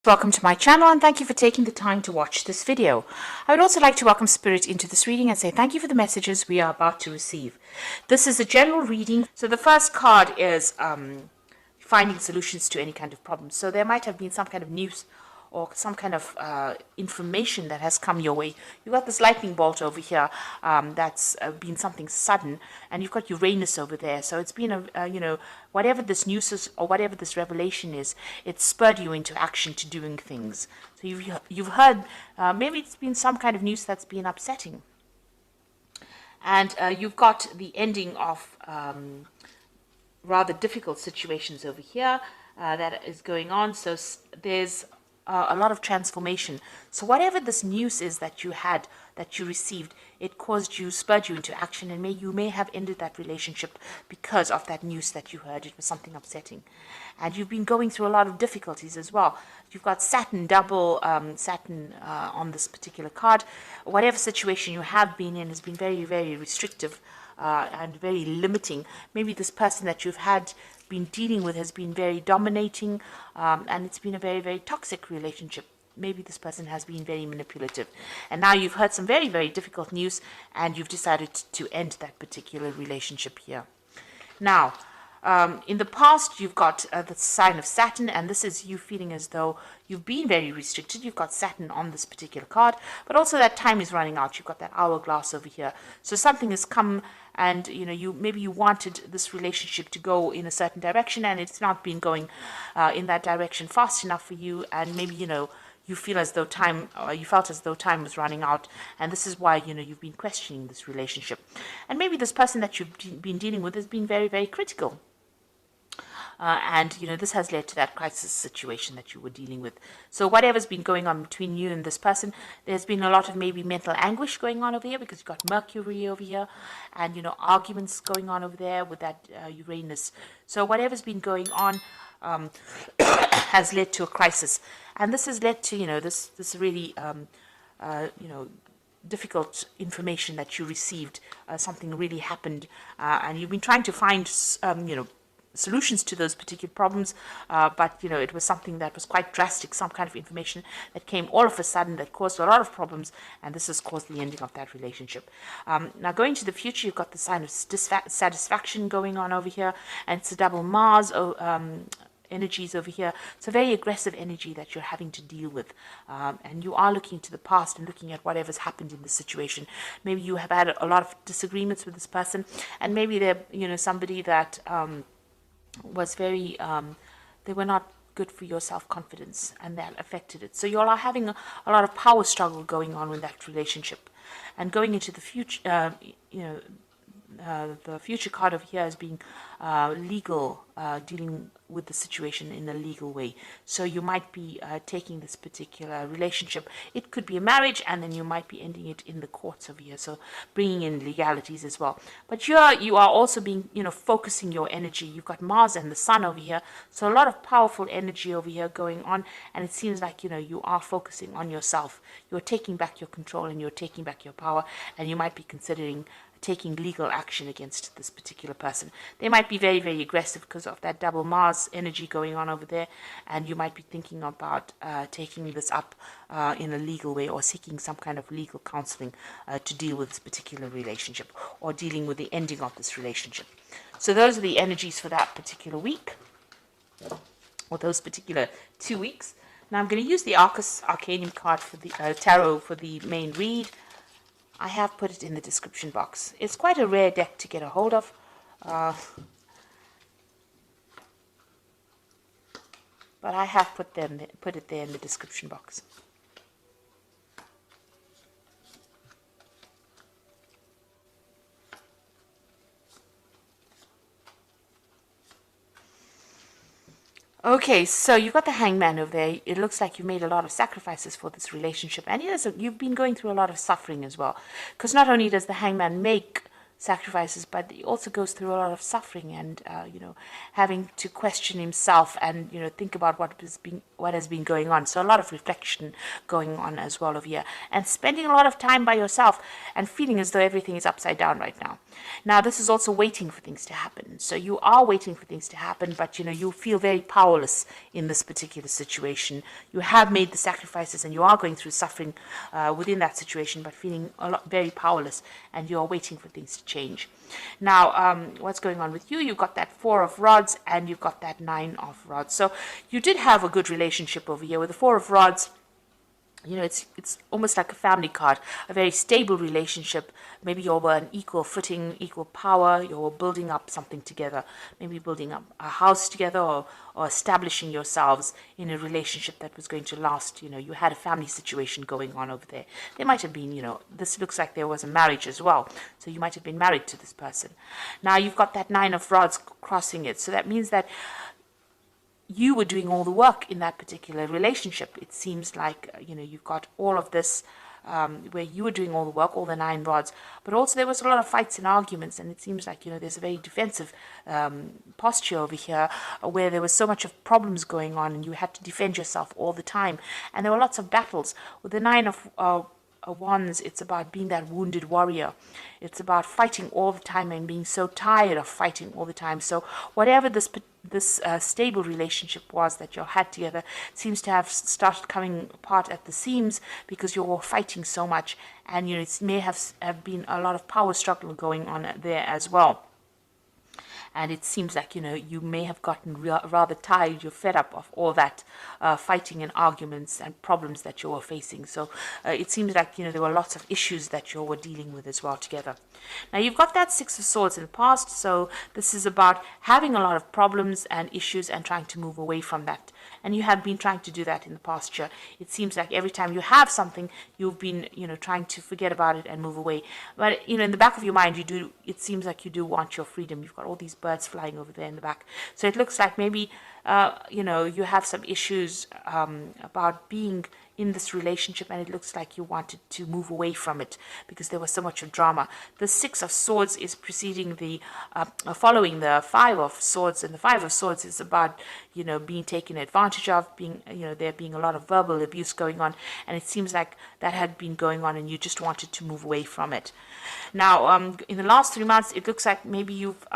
Welcome to my channel and thank you for taking the time to watch this video. I would also like to welcome Spirit into this reading and say thank you for the messages we are about to receive. This is a general reading. So the first card is finding solutions to any kind of problem. So there might have been some kind of news or some kind of information that has come your way. You've got this lightning bolt over here that's been something sudden, and you've got Uranus over there. So it's been whatever this news is or whatever this revelation is, it spurred you into action to doing things. So you've heard, maybe it's been some kind of news that's been upsetting. And you've got the ending of rather difficult situations over here that is going on. So there's a lot of transformation. So whatever this news is that you had, that you received, it spurred you into action, and you may have ended that relationship because of that news that you heard. It was something upsetting, and you've been going through a lot of difficulties as well. You've got Saturn, double Saturn on this particular card. Whatever situation you have been in has been very, very restrictive and very limiting. Maybe this person that you've been dealing with has been very dominating, and it's been a very, very toxic relationship. Maybe this person has been very manipulative, and now you've heard some very, very difficult news and you've decided to end that particular relationship here. Now, in the past, you've got the sign of Saturn, and this is you feeling as though you've been very restricted. You've got Saturn on this particular card, but also that time is running out. You've got that hourglass over here. So something has come, and maybe you wanted this relationship to go in a certain direction, and it's not been going in that direction fast enough for you, and maybe you feel as though you felt as though time was running out, and this is why you've been questioning this relationship. And maybe this person that you've been dealing with has been very, very critical. And this has led to that crisis situation that you were dealing with. So whatever's been going on between you and this person, there's been a lot of maybe mental anguish going on over here, because you've got Mercury over here, and arguments going on over there with that Uranus. So whatever's been going on has led to a crisis, and this has led to this really difficult information that you received. Something really happened, and you've been trying to find solutions to those particular problems, but it was something that was quite drastic, some kind of information that came all of a sudden that caused a lot of problems, and this has caused the ending of that relationship. Now going to the future, you've got the sign of satisfaction going on over here, and it's a double Mars energies over here. It's a very aggressive energy that you're having to deal with, and you are looking to the past and looking at whatever's happened in this situation. Maybe you have had a lot of disagreements with this person, and maybe they're somebody that was very they were not good for your self-confidence, and that affected it. So you all are having a lot of power struggle going on with that relationship. And going into the future, the future card over here as being legal, dealing with the situation in a legal way. So you might be taking this particular relationship. It could be a marriage, and then you might be ending it in the courts over here. So bringing in legalities as well. But you are also being, focusing your energy. You've got Mars and the Sun over here. So a lot of powerful energy over here going on. And it seems like, you are focusing on yourself. You're taking back your control, and you're taking back your power. And you might be considering taking legal action against this particular person. They might be very, very aggressive because of that double Mars energy going on over there, and you might be thinking about taking this up in a legal way, or seeking some kind of legal counseling to deal with this particular relationship, or dealing with the ending of this relationship. So those are the energies for that particular week, or those particular 2 weeks. Now I'm going to use the Arcanum card for the tarot for the main read. I have put it in the description box. It's quite a rare deck to get a hold of. But I have put it there in the description box. Okay, so you've got the Hangman over there. It looks like you made a lot of sacrifices for this relationship, and yes, you've been going through a lot of suffering as well. Because not only does the Hangman make sacrifices, but he also goes through a lot of suffering and, having to question himself and, think about what has been going on. So a lot of reflection going on as well over here, and spending a lot of time by yourself and feeling as though everything is upside down right now. Now, this is also waiting for things to happen. So you are waiting for things to happen, but, you feel very powerless in this particular situation. You have made the sacrifices and you are going through suffering within that situation, but feeling very powerless, and you're waiting for things to change. Now, what's going on with you? You've got that 4 of rods and you've got that 9 of rods. So you did have a good relationship over here with the 4 of rods. It's almost like a family card, a very stable relationship. Maybe you were on equal footing, equal power. You were building up something together, maybe building up a house together, or establishing yourselves in a relationship that was going to last. You had a family situation going on over there. There might have been, this looks like there was a marriage as well. So you might have been married to this person. Now you've got that 9 of rods crossing it. So that means that you were doing all the work in that particular relationship. It seems like, you've got all of this where you were doing all the work, all the 9 rods, but also there was a lot of fights and arguments, and it seems like, there's a very defensive posture over here where there was so much of problems going on and you had to defend yourself all the time. And there were lots of battles. With the 9 of Wands, it's about being that wounded warrior. It's about fighting all the time and being so tired of fighting all the time. So whatever this stable relationship was that you had together seems to have started coming apart at the seams because you were fighting so much, and it may have been a lot of power struggle going on there as well. And it seems like, you may have gotten rather tired, you're fed up of all that fighting and arguments and problems that you were facing. So it seems like, there were lots of issues that you were dealing with as well together. Now, you've got that 6 of Swords in the past. So this is about having a lot of problems and issues and trying to move away from that. And you have been trying to do that in the past year. It seems like every time you have something, you've been, trying to forget about it and move away. But, in the back of your mind, it seems like you do want your freedom. You've got all these birds flying over there in the back. So it looks like maybe, you have some issues about being in this relationship, and it looks like you wanted to move away from it because there was so much of drama. The 6 of Swords is preceding following the 5 of Swords, and the 5 of Swords is about, being taken advantage of, being, there being a lot of verbal abuse going on, and it seems like that had been going on and you just wanted to move away from it. Now, in the last 3 months, it looks like maybe you've,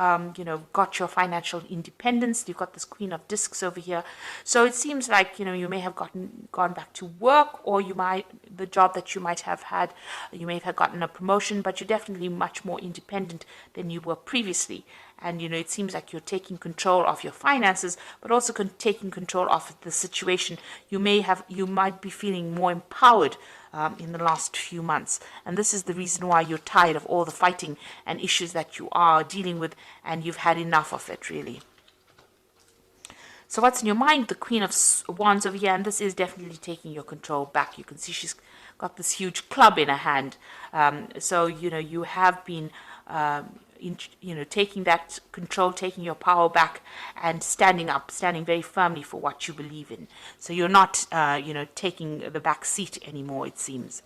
got your financial independence. You've got this Queen of Discs over here. So it seems like, you may have gone back to work, or the job that you might have had, you may have gotten a promotion, but you're definitely much more independent than you were previously. And, it seems like you're taking control of your finances, but also taking control of the situation. You might be feeling more empowered in the last few months. And this is the reason why you're tired of all the fighting and issues that you are dealing with, and you've had enough of it, really. So what's in your mind? The Queen of Wands over here, and this is definitely taking your control back. You can see she's got this huge club in her hand. So, you have been, taking that control, taking your power back, and standing very firmly for what you believe in. So you're not, taking the back seat anymore, it seems.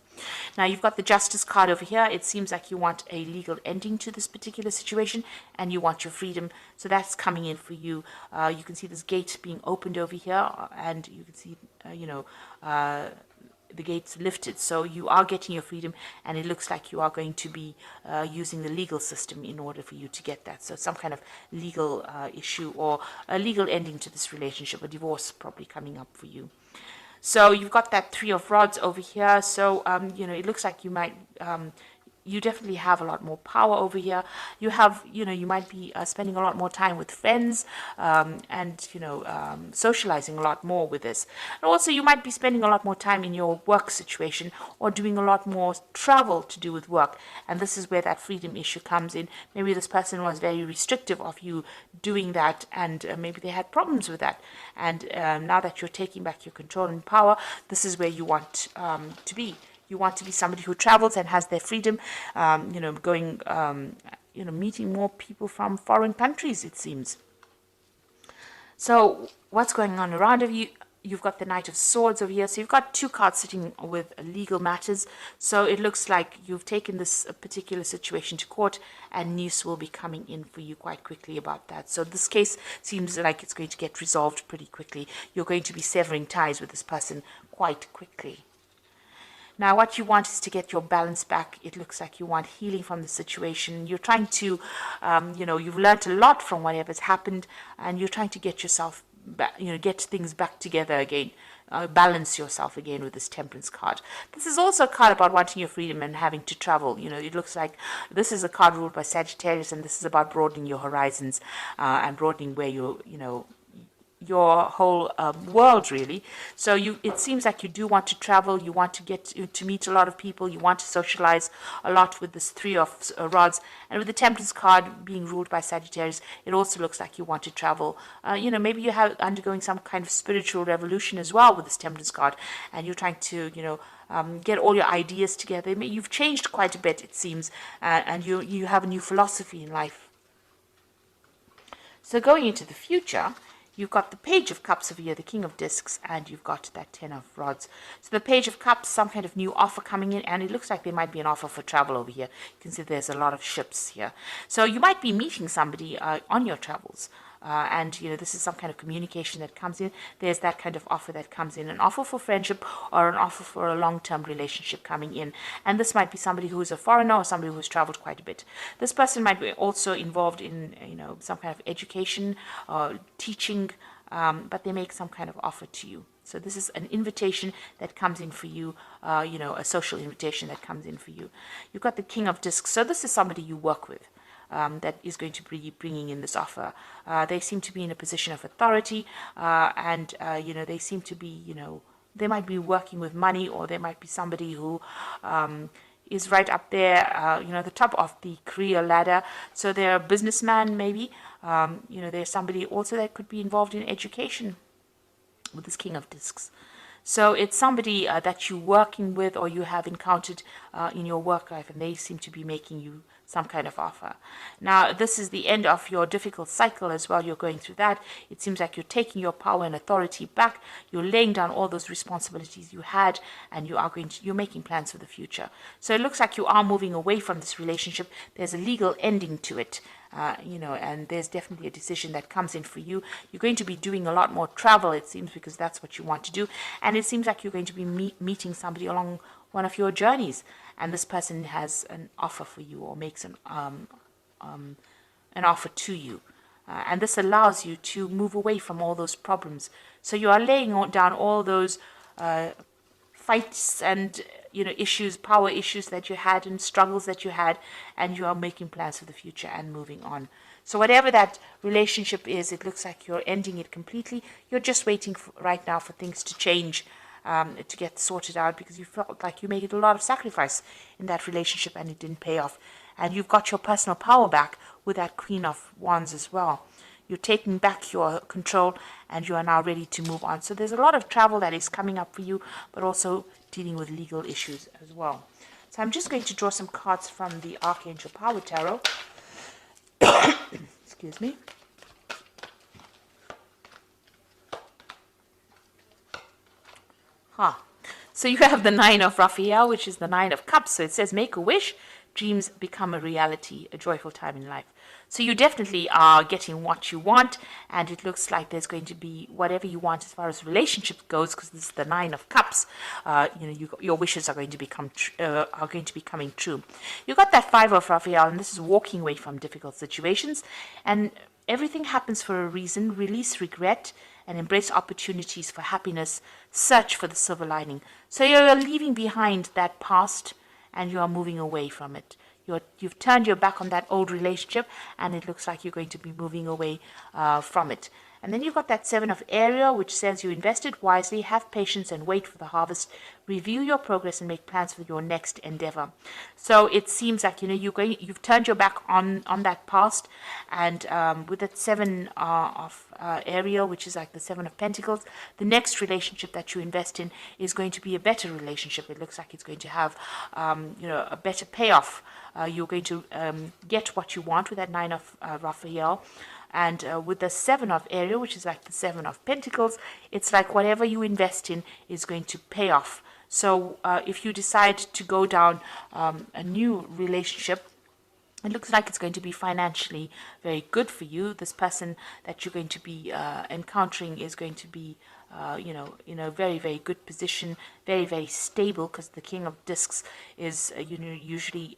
Now, you've got the Justice card over here. It seems like you want a legal ending to this particular situation and you want your freedom. So that's coming in for you. You can see this gate being opened over here, and you can see, the gates lifted. So you are getting your freedom, and it looks like you are going to be using the legal system in order for you to get that. So some kind of legal issue or a legal ending to this relationship, a divorce probably coming up for you. So you've got that 3 of Rods over here. So, it looks like you might, you definitely have a lot more power over here. You have, you might be spending a lot more time with friends and, socializing a lot more with this. And also you might be spending a lot more time in your work situation or doing a lot more travel to do with work. And this is where that freedom issue comes in. Maybe this person was very restrictive of you doing that, and maybe they had problems with that. And now that you're taking back your control and power, this is where you want to be. You want to be somebody who travels and has their freedom, going, meeting more people from foreign countries, it seems. So what's going on around you've got the Knight of Swords over here. So you've got two cards sitting with legal matters. So it looks like you've taken this particular situation to court, and news will be coming in for you quite quickly about that. So this case seems like it's going to get resolved pretty quickly. You're going to be severing ties with this person quite quickly. Now, what you want is to get your balance back. It looks like you want healing from the situation. You're trying to, you've learned a lot from whatever's happened, and you're trying to get yourself back, get things back together again, balance yourself again with this Temperance card. This is also a card about wanting your freedom and having to travel. It looks like this is a card ruled by Sagittarius, and this is about broadening your horizons and broadening where your whole world, really. So it seems like you do want to travel, you want to get to meet a lot of people, you want to socialize a lot with this Three of Rods. And with the Temperance card being ruled by Sagittarius, it also looks like you want to travel. Maybe you have undergoing some kind of spiritual revolution as well with this Temperance card, and you're trying to get all your ideas together. You've changed quite a bit, it seems, and you have a new philosophy in life. So going into the future, you've got the Page of Cups over here, the King of Discs, and you've got that Ten of Rods. So the Page of Cups, some kind of new offer coming in, and it looks like there might be an offer for travel over here. You can see there's a lot of ships here. So you might be meeting somebody on your travels. And this is some kind of communication that comes in. There's that kind of offer that comes in, an offer for friendship or an offer for a long-term relationship coming in. And this might be somebody who is a foreigner or somebody who's traveled quite a bit. This person might be also involved in some kind of education or teaching, but they make some kind of offer to you. So this is an invitation that comes in for you, a social invitation that comes in for you. You've got the King of Discs. So this is somebody you work with. That is going to be bringing in this offer. They seem to be in a position of authority, and they seem to be, they might be working with money, or there might be somebody who is right up there, the top of the career ladder. So they're a businessman, maybe. There's somebody also that could be involved in education with this King of Discs. So it's somebody that you're working with or you have encountered in your work life, and they seem to be making you some kind of offer. Now, this is the end of your difficult cycle as well. You're going through that. It seems like you're taking your power and authority back. You're laying down all those responsibilities you had, and you're making plans for the future. So it looks like you are moving away from this relationship. There's a legal ending to it. And there's definitely a decision that comes in for you. You're going to be doing a lot more travel, it seems, because that's what you want to do. And it seems like you're going to be meeting somebody along one of your journeys, and this person has an offer for you or makes an offer to you. And this allows you to move away from all those problems. So you are laying down all those fights and issues, power issues that you had and struggles that you had, and you are making plans for the future and moving on. So whatever that relationship is, it looks like you're ending it completely. You're just waiting right now for things to change, to get sorted out, because you felt like you made a lot of sacrifice in that relationship and it didn't pay off. And you've got your personal power back with that Queen of Wands as well. You're taking back your control, and you are now ready to move on. So there's a lot of travel that is coming up for you, but also dealing with legal issues as well. So I'm just going to draw some cards from the Archangel Power Tarot. Excuse me. So you have the Nine of Raphael, which is the Nine of Cups. So it says, make a wish, dreams become a reality, a joyful time in life. So you definitely are getting what you want, and it looks like there's going to be whatever you want as far as relationship goes, because this is the Nine of Cups. Your wishes are going to be coming true. You got that Five of Raphael, and this is walking away from difficult situations, and everything happens for a reason. Release regret and embrace opportunities for happiness. Search for the silver lining. So you're leaving behind that past, and you are moving away from it. You've turned your back on that old relationship, and it looks like you're going to be moving away from it. And then you've got that Seven of Ariel, which says you invested wisely, have patience, and wait for the harvest. Review your progress and make plans for your next endeavor. So it seems like you've turned your back on that past, and with that Seven of Ariel, which is like the Seven of Pentacles, the next relationship that you invest in is going to be a better relationship. It looks like it's going to have a better payoff. You're going to get what you want with that Nine of Raphael. And with the Seven of Ariel, which is like the Seven of Pentacles, it's like whatever you invest in is going to pay off. So if you decide to go down a new relationship, it looks like it's going to be financially very good for you. This person that you're going to be encountering is going to be, in a very, very good position, very, very stable, because the King of Discs is, usually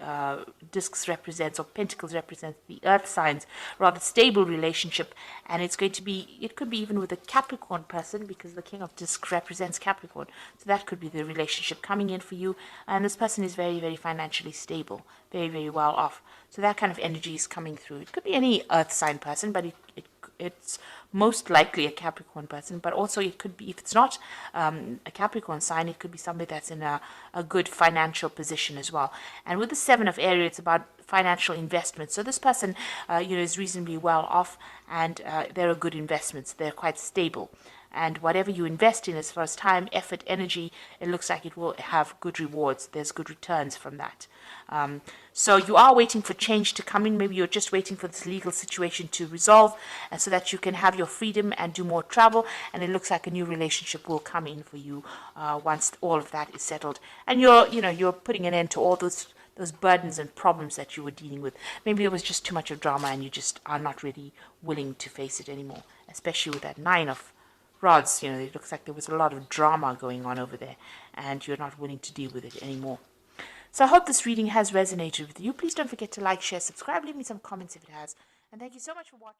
Discs represents, or Pentacles represents the earth signs, rather stable relationship. And it's going to be, it could be even with a Capricorn person, because the King of Discs represents Capricorn. So that could be the relationship coming in for you. And this person is very, very financially stable, very, very well off. So that kind of energy is coming through. It could be any earth sign person, but it's most likely a Capricorn person. But also it could be, if it's not a Capricorn sign, it could be somebody that's in a good financial position as well. And with the Seven of Aries, it's about financial investments. So this person, is reasonably well off, and they're good investments. They're quite stable. And whatever you invest in as far as time, effort, energy, it looks like it will have good rewards. There's good returns from that. So you are waiting for change to come in. Maybe you're just waiting for this legal situation to resolve, and so that you can have your freedom and do more travel. And it looks like a new relationship will come in for you once all of that is settled. And you're putting an end to all those burdens and problems that you were dealing with. Maybe it was just too much of drama, and you just are not really willing to face it anymore, especially with that Nine of Rods. It looks like there was a lot of drama going on over there, and you're not willing to deal with it anymore. So I hope this reading has resonated with you. Please don't forget to like, share, subscribe, leave me some comments if it has. And thank you so much for watching.